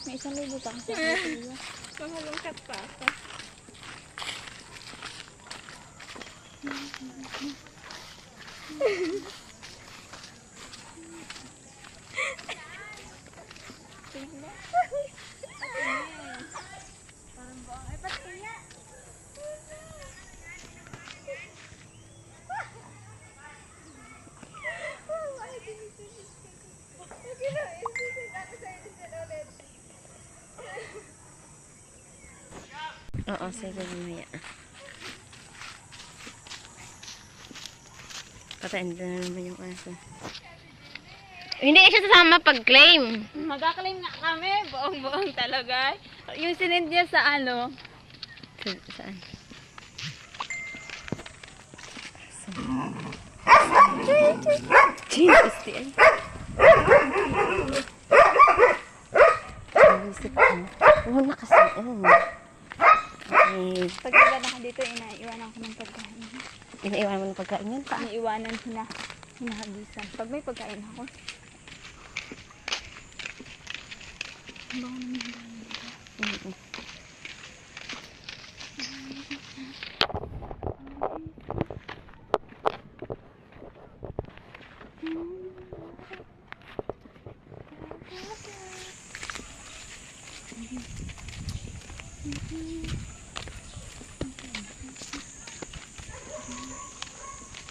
May 1,000 pa kasi. Mahalungkat pa ako. Parang buong. Ay, ba't kaya? Oo, sige mamaya. Patayin na naman yung aso. Hindi siya sasama pag-claim. Mag-claim nga kami. Buong-buong talaga. Yung sinend niya sa ano. Saan? Jesus, di ay. Isip ko. Oo na kasi. Pag nagana ka dito, inaiwanan ko ng pagkain. Inaiwanan mo ng pagkain yan pa. Iniiwanan hinahagisan. Pag may pagkain ako. Ang bango naman yung dahil dito.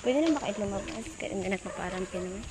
Pwede na ba kahit lumabas? Kahit hindi nagpaparang naman.